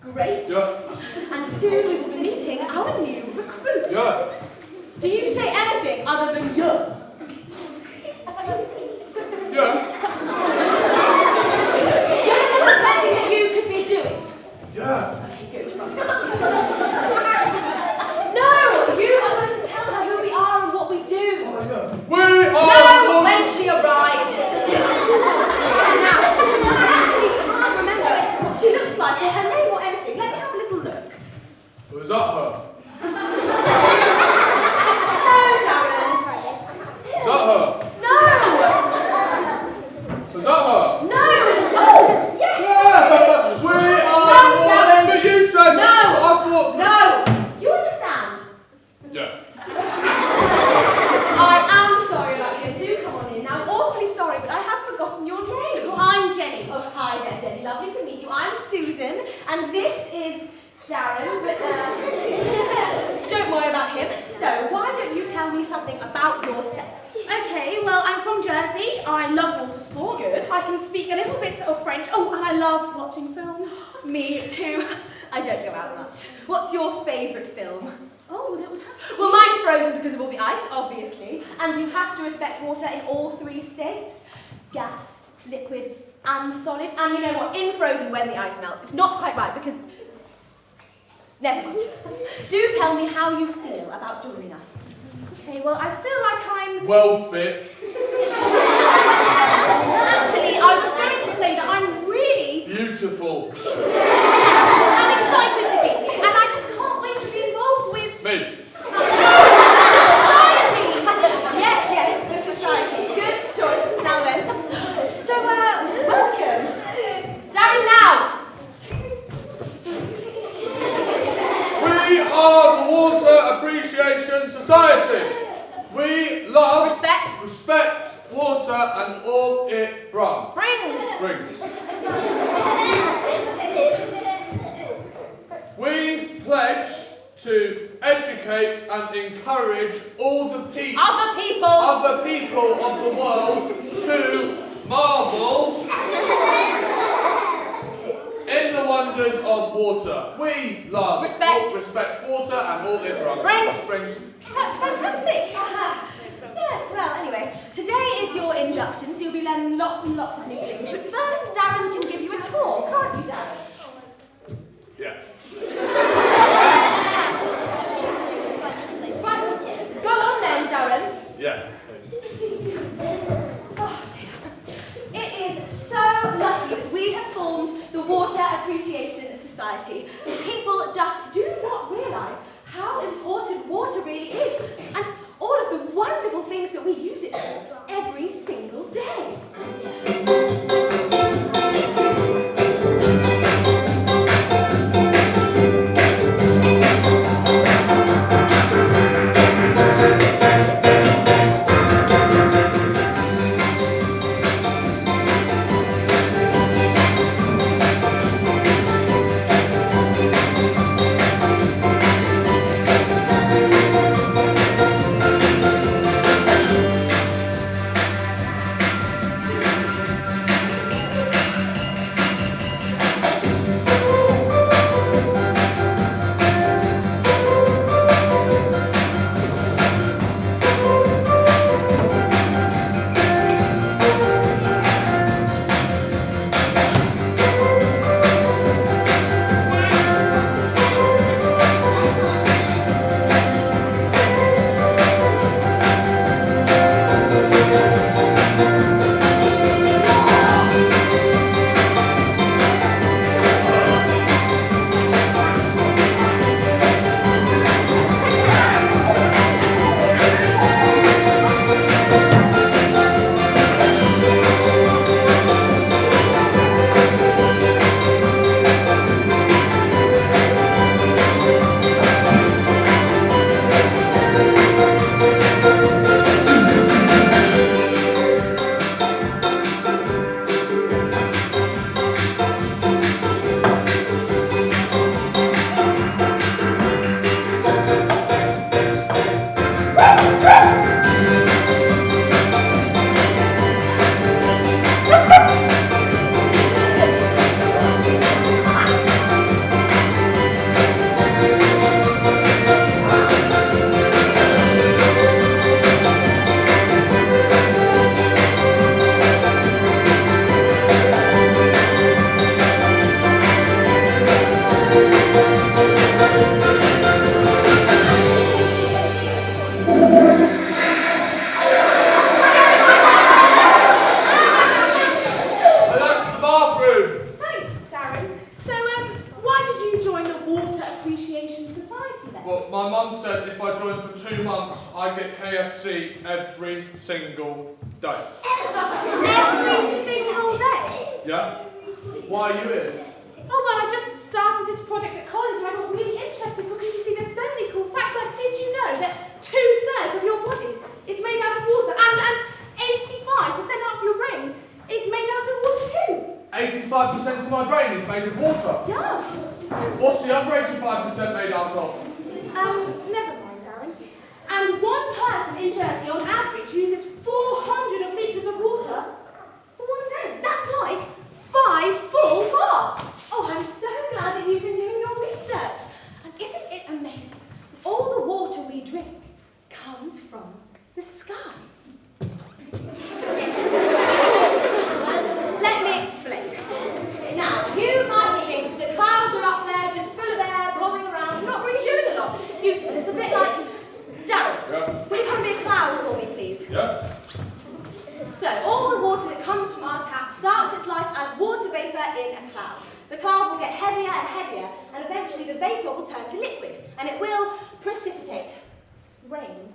Great. Yeah. And soon we will be meeting our new recruit. Yeah. Do you say anything other than yeah? Yeah. Something that you could be doing? Yeah. Good. No! You are going to tell her who we are and what we do. Oh, yeah. We are No! When she arrives. Now, I actually can't remember what she looks like or her name or anything. Let me have a little look. Was that her? No, Darren. Is that her? No! Is that her? No! Oh! Yes! Yeah. We are No, the one Darren. that you said. No. I thought. No! Do you understand? Yeah. I am sorry about you. Do come on in. Now, I'm awfully sorry, but I have forgotten your name. Well, I'm Jenny. Oh, hi there, Jenny. Lovely to meet you. I'm Susan, and this is Darren, but don't worry about him. So, why don't you tell me something about yourself? Okay, well, I'm from Jersey. I love water sports. Good. I can speak a little bit of French. Oh, and I love watching films. Me too. I don't go out much. What's your favourite film? Oh, that would have Well, mine's Frozen because of all the ice, obviously. And you have to respect water in all 3 states. Gas, liquid, and solid. And you know what? In Frozen, when the ice melts, it's not quite right because... Never mind. Do tell me how you feel about joining us. Okay, well, I feel like I'm... Well fit. Actually, I was going to say that I'm really... Beautiful. I'm excited to be here, and I just can't wait to be involved with... Me. society! Yes, with society. Good choice. Now then. So, welcome. Darren, now. We are the Water Appreciation Society. We love, respect water and all it brings. We pledge to educate and encourage all the Other people of the world to marvel in the wonders of water. We love, respect water and all it brings. That's fantastic. Yes, well, anyway, today is your induction, so you'll be learning lots and lots of new things. But first, Darren can give you a tour, can't you, Darren? Yeah. Right, go on then, Darren. Yeah. Oh dear. It is so lucky that we have formed the Water Appreciation Society. People just do not realise how important water really is and all of the wonderful things that we use it for every single day. I get KFC every single day. Every single day? Yeah? Why are you here? Oh, well, I just started this project at college and I got really interested because you see there's so many cool facts. Like, did you know that 2/3 of your body is made out of water and 85% of your brain is made out of water too? 85% of my brain is made of water. Yeah. What's the other 85% made out of? Never mind, Darren. And one person in Jersey on average uses 400 litres of water for one day. That's like 5 full baths. Oh, I'm so glad that you've been doing your research. And isn't it amazing? All the water we drink comes from the sky. Let me explain. Now, you might think the clouds are up there just full of air, blowing around, not really doing a lot. Useless, a bit like... Darren, Yeah? will you come and be a cloud for me, please? Yeah? So, all the water that comes from our tap starts its life as water vapour in a cloud. The cloud will get heavier and heavier, and eventually the vapour will turn to liquid, and it will precipitate. Rain.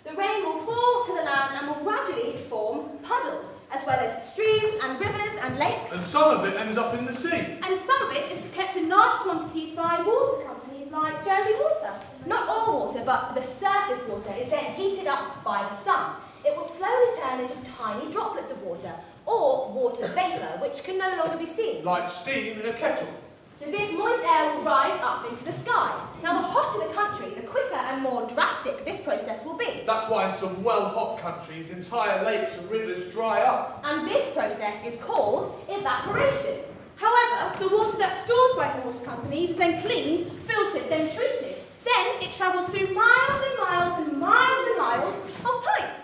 The rain will fall to the land and will gradually form puddles, as well as streams and rivers and lakes. And some of it ends up in the sea. And some of it is kept in large quantities by water companies like Jersey Water. Not all water, but the surface water is then heated up by the sun. It will slowly turn into tiny droplets of water, or water vapour, which can no longer be seen. Like steam in a kettle. So this moist air will rise up into the sky. Now, the hotter the country, the quicker and more drastic this process will be. That's why in some well-hot countries, entire lakes and rivers dry up. And this process is called evaporation. However, the water that's stored by the water companies is then cleaned, filtered, then treated. Then it travels through miles and miles and miles and miles of pipes.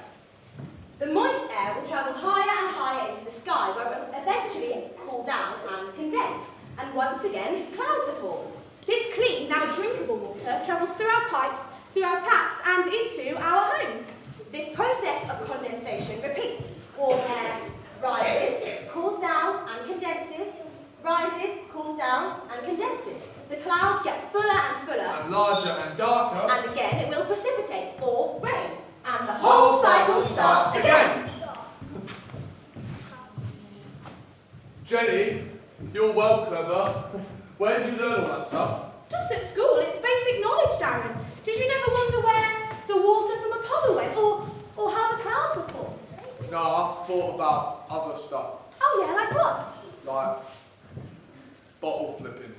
The moist air will travel higher and higher into the sky, where it will eventually cool down and condense. And once again, clouds are formed. This clean, now drinkable water travels through our pipes, through our taps and into our homes. This process of condensation repeats. Warm air rises, cools down and condenses, rises, cools down and condenses. The clouds get fuller and fuller, And larger and darker. and again it will precipitate or rain. And the whole cycle starts again. Jenny, you're well clever. Where did you learn all that stuff? Just at school, it's basic knowledge, Darren. Did you never wonder where the water from a puddle went, or how the clouds were formed? No, I've thought about other stuff. Oh yeah, like what? Like bottle flipping.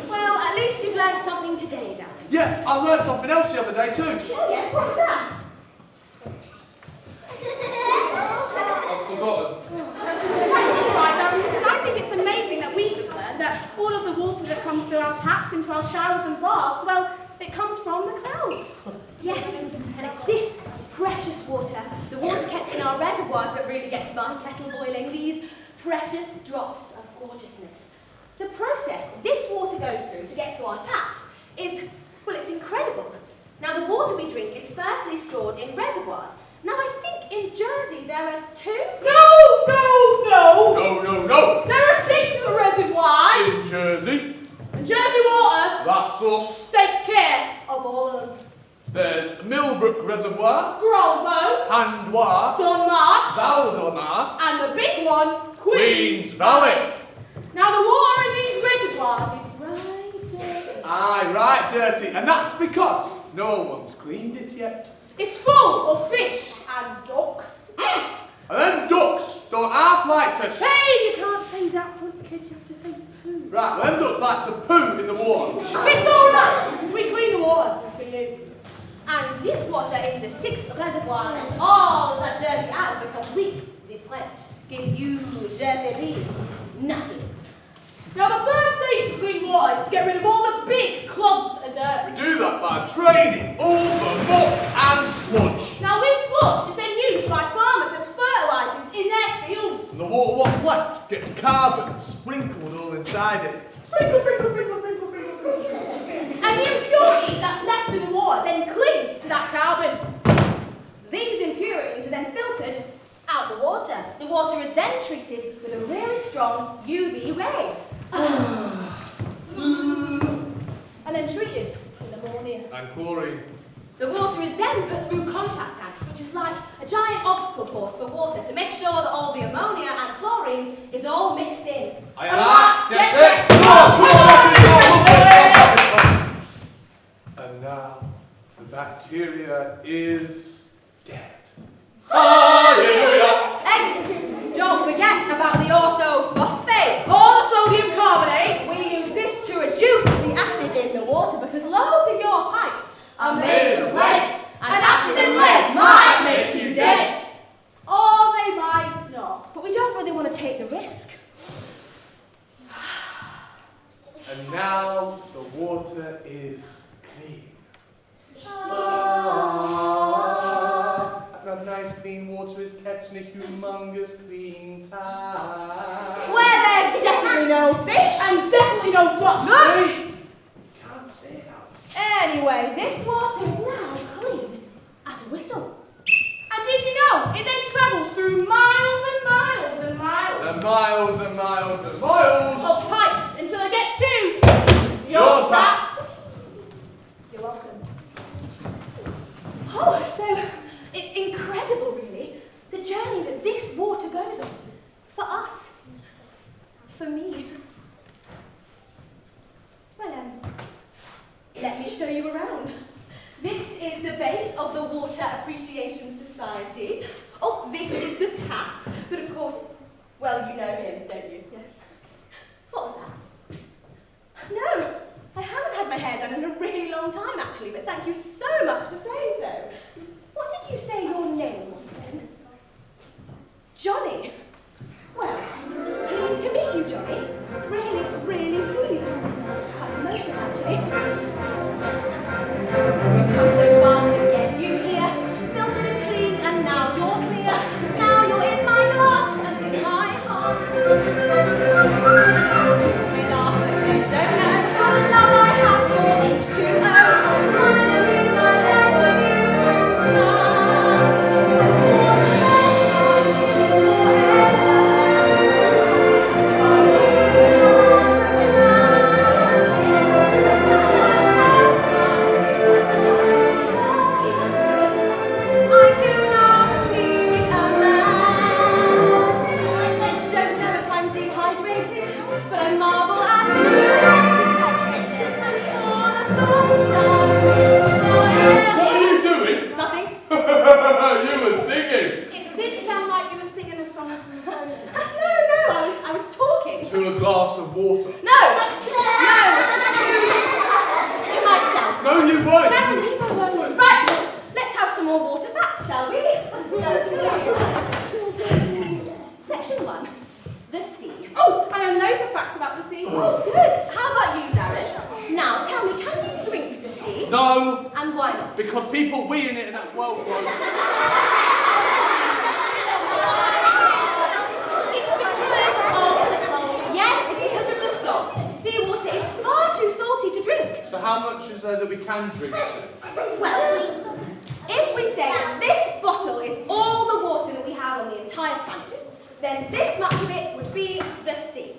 Well, at least you've learned something today, Dan. Yeah, I learned something else the other day too. Oh yes, what was that? I've forgotten. Right, Darren, because I think it's amazing that we just learned that all of the water that comes through our taps into our showers and baths, well, it comes from the clouds. Yes, and it's this precious water, the water kept in our reservoirs, that really gets my kettle boiling. These precious drops of gorgeousness. The process this water goes through to get to our taps is, well, it's incredible. Now, the water we drink is firstly stored in reservoirs. Now, I think in Jersey there are 2. No! No. There are 6 reservoirs. In Jersey, And Jersey Water that's us. takes care of all of them. There's Millbrook Reservoir, Grovo, Handoir, Donmarsh, Valdemar, and the big one, Queen's Valley. Now the water in these reservoirs is right there. Aye, right dirty. And that's because no one's cleaned it yet. It's full of fish and ducks. And then ducks don't half like to Hey, you can't say that for the kids, you have to say poo. Right, well, them ducks like to poo in the water. It's alright, because we clean the water for you. And this water in the 6 reservoirs is all that Jersey has, because we, the French, give you Jersey nothing. Now the first stage to clean water is to get rid of all the big clumps of dirt. We do that by draining all the muck and sludge. Now this sludge is then used by farmers as fertilisers in their fields. And the water what's left gets carbon sprinkled all inside it. Sprinkle, sprinkle, sprinkle, sprinkle, sprinkle, sprinkle. And the impurities that's left in the water then cling to that carbon. These impurities are then filtered out the water. The water is then treated with a really strong UV ray. and then treated with ammonia. And chlorine. The water is then put through contact tanks, which is like a giant obstacle course for water to make sure that all the ammonia and chlorine is all mixed in. I am asked. Yes, And now the bacteria is dead. Hallelujah! And don't forget about the orthophosphate. Or the sodium carbonate. We use this to reduce the acid in the water because loads of your pipes are made of lead. And acid and lead might make you dead. Or they might not. But we don't really want to take the risk. And now the water is clean. And nice clean water is kept in a humongous clean tank. Where there's definitely no fish. And definitely no ducks. No. Can't say that. Anyway, this water is now clean as a whistle. And did you know it then travels through miles and miles and miles And miles and miles and miles of pipes until it gets to your tap. You're welcome. Oh, so it's incredible, really, the journey that this water goes on. For us. For me. Well, let me show you around. This is the base of the Water Appreciation Society. Oh, this is the tap. But of course, well, you know him, don't you? Yes. What was that? No, I haven't had my hair done in a really long time, actually, but thank you so much for saying so. What did you say your name was then? Johnny. Well, pleased to meet you, Johnny. Really, really pleased. It's quite emotional, actually. We've come so far to get you here, filtered and cleaned, and now you're clear. Now you're in my glass and in my heart. We laugh, but you don't know how the love I have for H2O. Finally, my life with you can start. And for the first time I do not need a man. Don't know if I'm dehydrated, but I marvel at What are you doing? Nothing. You were singing. It did sound like you were singing a song from Frozen. No, I was talking. To a glass of water. No, to myself. No, you weren't. Right, let's have some more water facts, shall we? Section 1, the sea. Oh, I know loads of facts about the sea. Oh, good. How about you, Darren? Now, tell me, can you drink the sea? No, And why not? because people wee in it and that's well grown. Yes, it's because of the salt. Seawater is far too salty to drink. So how much is there that we can drink? Well, if we say that this bottle is all the water that we have on the entire planet, then this much of it would be the sea.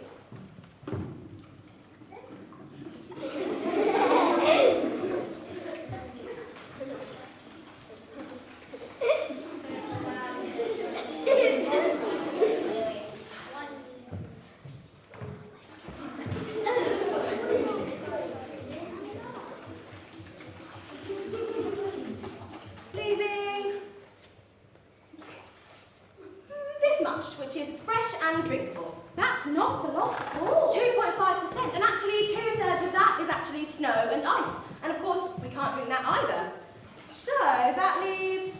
Leaving this much, which is fresh and drinkable. That's not a lot at all. 2.5%, and actually 2/3 of that is actually snow and ice. And of course, we can't drink that either. So that leaves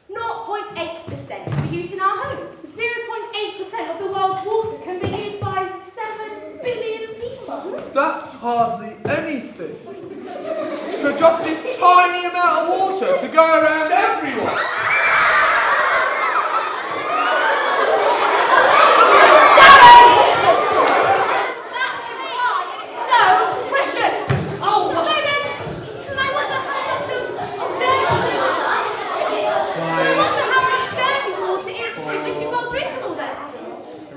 0.8% for use in our homes. 0.8% of the world's water can be used by 7 billion people. That's hardly anything. So just this tiny amount of water to go around everyone. That is why it's so precious. Oh, So then, I wonder how much of Jersey's water is well drinkable then.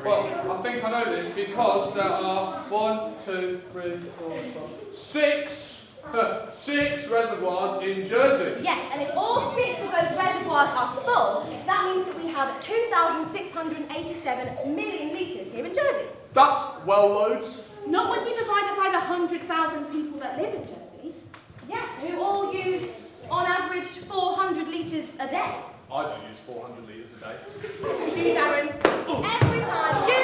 Well, I think I know this because there are 1, 2, 3, 4, 5, 6 reservoirs in Jersey. Yes, and if all 6 of those reservoirs are full, that means that we have 2,687 million litres here in Jersey. That's well loads. Not when you divide it by the 100,000 people that live in Jersey. Yes, who all use, on average, 400 litres a day. I don't use 400 litres a day. You do, Darren. Every time you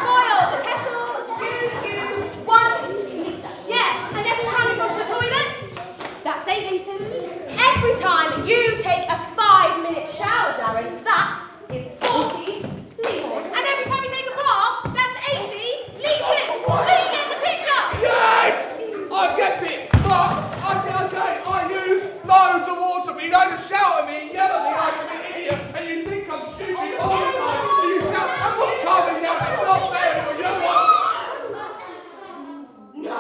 boil the kettle, you use 1 litre. Yeah, and every time you flush the toilet, that's 8 litres. Every time you take a 5-minute shower, Darren, that is 40 litres. And every time you take a bath, that's 80 litres. Do you get the picture? Yes! I get it! But, okay, I use loads of water, but you don't shout at me and yell at me like I'm an idiot, and you think I'm stupid all the time, and you shout, I'm not coming now, it's not fair for you one. No.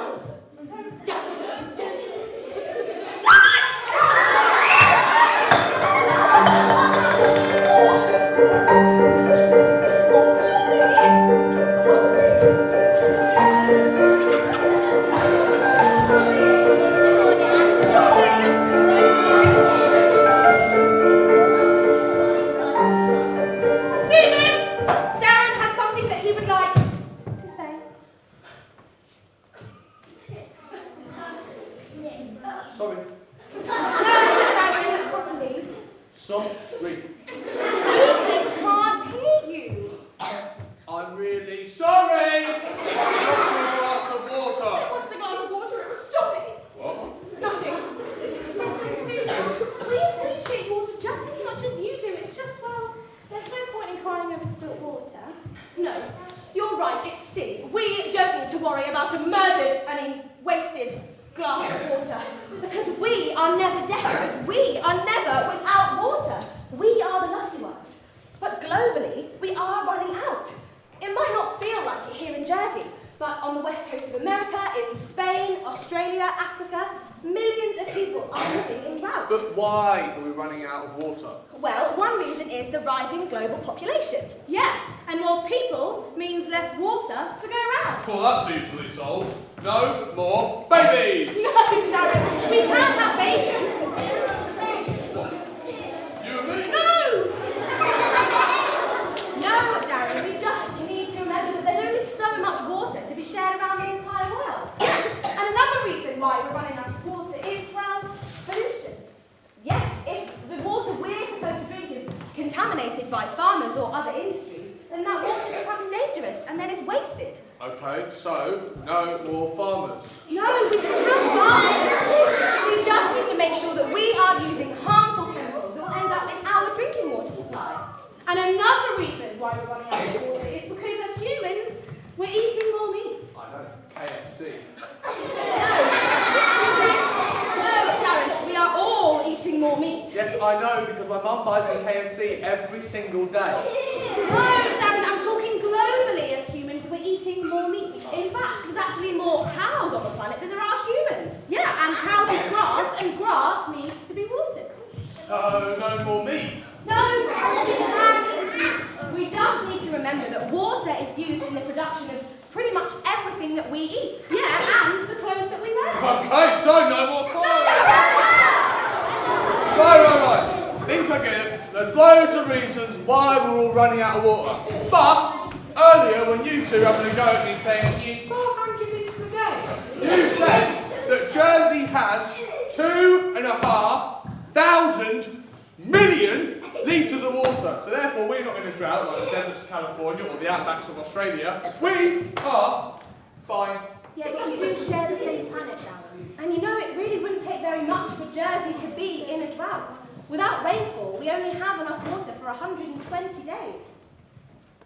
Stephen! Darren has something that he would like to say. Sorry. No, Darren, properly. Sorry. Stephen can't hear you. I'm really sorry! What's a glass of water? What's the glass of water? It was Johnny. What? Nothing. Listen, Susan, we appreciate water just as much as you do. It's just, well, there's no point in crying over spilt water. No, you're right, it's silly. We don't need to worry about a murdered, wasted glass of water. Because we are never desperate. We are never without water. We are the lucky ones. But globally, we are running out. It might not feel like it here in Jersey, but on the west coast of America, in Spain, Australia, Africa, millions of people are living in drought. But why are we running out of water? Well, one reason is the rising global population. Yeah, and more people means less water to go around. Well, that's easily solved. No more babies! No, Darren, we can't have babies. You and me? No! No, Darren, we just need to remember that there's only so much water to be shared around the entire world. And another reason why we're running out of water is, well, pollution. Yes, if the water we're supposed to drink is contaminated by farmers or other industries, then that water becomes dangerous and then is wasted. Okay, so no more farmers. No, we can have farmers. We just need to make sure that we are using harmful chemicals that will end up in our drinking water supply. And another reason why we're running out of water is because as humans, we're eating more meat. I know, KFC. No, Darren, we are all eating more meat. Yes, I know, because my mum buys me KFC every single day. No, Darren, I'm talking globally as humans, we're eating more meat. In fact, there's actually more cows on the planet than there are humans. Yeah, and cows eat grass, and grass needs to be watered. No more meat. No, we can eat meat. We just need to remember that water is used in the production of pretty much everything that we eat. Yeah, and the clothes that we wear. Okay, so no more cars. Right. Think again. There's loads of reasons why we're all running out of water. But earlier, when you two were having a go at me saying you use 400 litres a day, you said that Jersey has 2,500 million litres of water. So therefore, we're not in a drought like the deserts of California or the outbacks of Australia. We are fine. Yeah, but we do share the same planet, Darren. And you know, it really wouldn't take very much for Jersey to be in a drought. Without rainfall, we only have enough water for 120 days.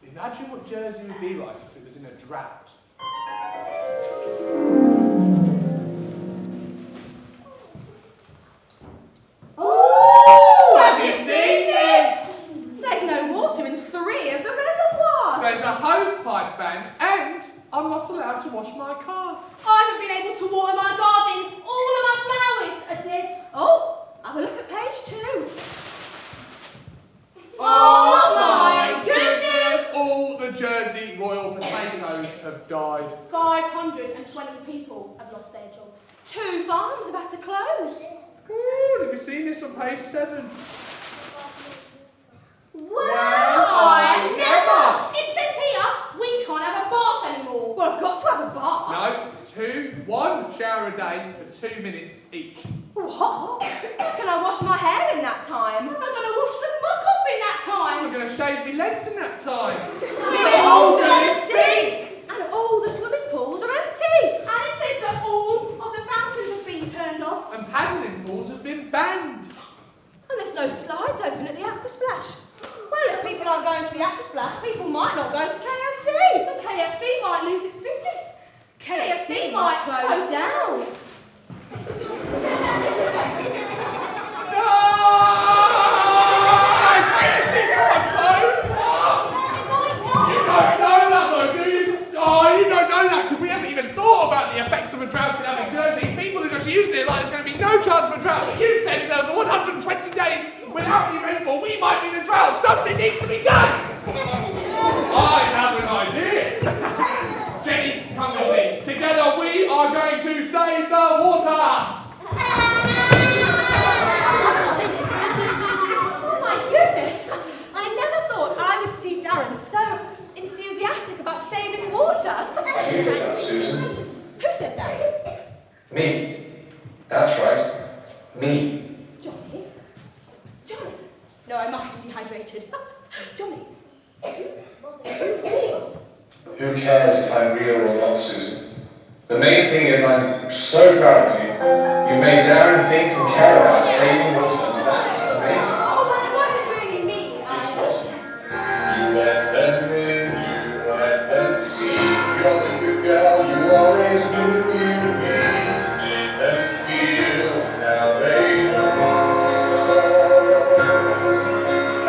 Imagine what Jersey would be like if it was in a drought. Oh, have you seen this? There's no water in 3 of the reservoirs. There's a hose pipe bank, and I'm not allowed to wash my car. I haven't been able to water my garden. All of my flowers are dead. Oh, have a look at page 2. Oh my goodness! All the Jersey Royal potatoes have died. 500 20 people have lost their jobs. 2 farms have had to close. Ooh, have you seen this on page 7? Well, I never. It says here, we can't have a bath anymore. Well, I've got to have a bath. No, 1 shower a day for 2 minutes each. What? Can I wash my hair in that time? I'm going to wash the muck off in that time. I'm going to shave my legs in that time. We're all gonna stink! And all the swimming pools are empty. And it says that all of the fountains have been turned off. And paddling pools have been banned. And there's no slides open at the Aquasplash. Well, if people aren't going to the Aquasplash, people might not go to KFC. The KFC might lose its business. KFC might close down. You don't know that because we haven't even thought about the effects of a drought in Abbey Jersey. People are just using it like there's going to be no chance of a drought. But you said if there was 120 days without any rainfall, we might be in a drought. Something needs to be done. I have an idea. Jenny, come with me. Together we are going to save the water. Oh my goodness! I never thought I would see Darren so enthusiastic about saving water. You did that, Susan. Who said that? Me. That's right. Me. Johnny? Johnny? No, I must be dehydrated. Johnny? Who cares if I'm real or not, Susan? The main thing is I'm so proud of you. You made Darren think and care about saving water. That's amazing. Oh, well, it wasn't really me. It wasn't. You let them in, you let them see. You're the good girl, you always knew you'd be. Let them feel, now they know.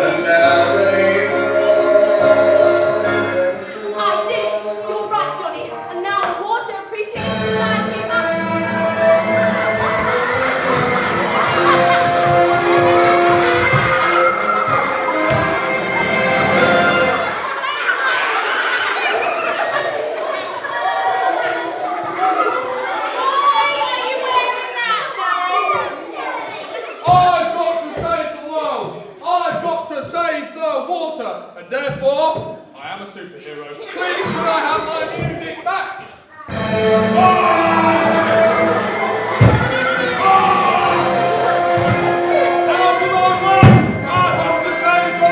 And now they know. I did. You're right, Johnny. And now the Water Appreciation Society must... And therefore, I am a superhero. Please, could I have my music back? Out of my way! I have to save the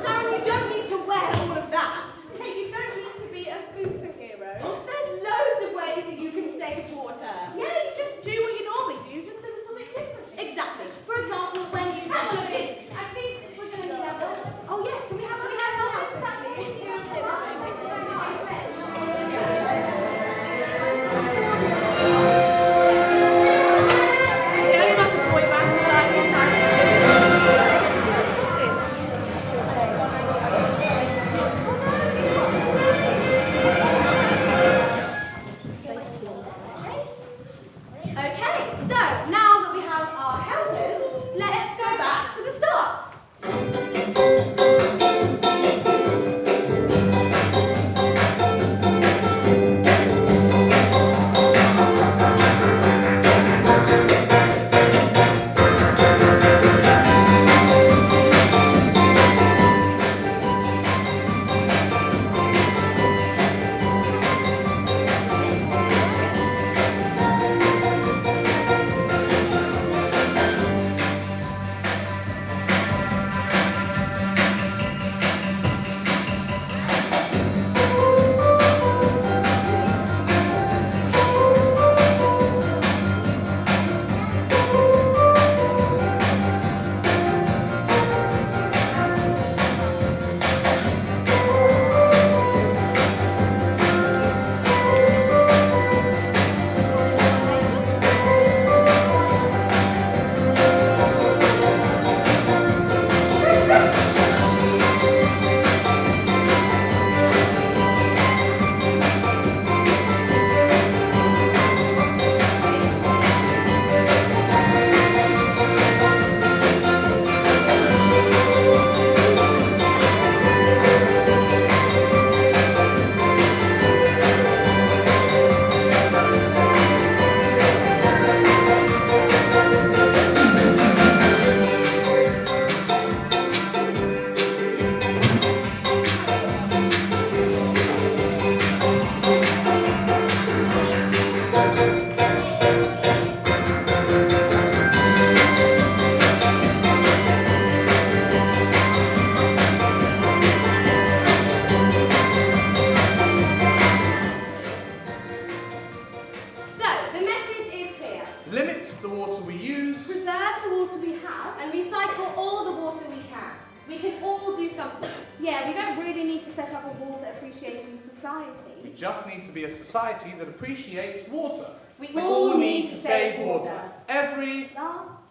Darren, you don't need to wear all of that. Okay, you don't need to be a superhero. There's loads of ways that you can save water. Yeah, you just do what you normally do, just a little bit different. Exactly. water we use. Preserve the water we have. And recycle all the water we can. We can all do something. Yeah, we don't really need to set up a water appreciation society. We just need to be a society that appreciates water. We all need to save water. Every Last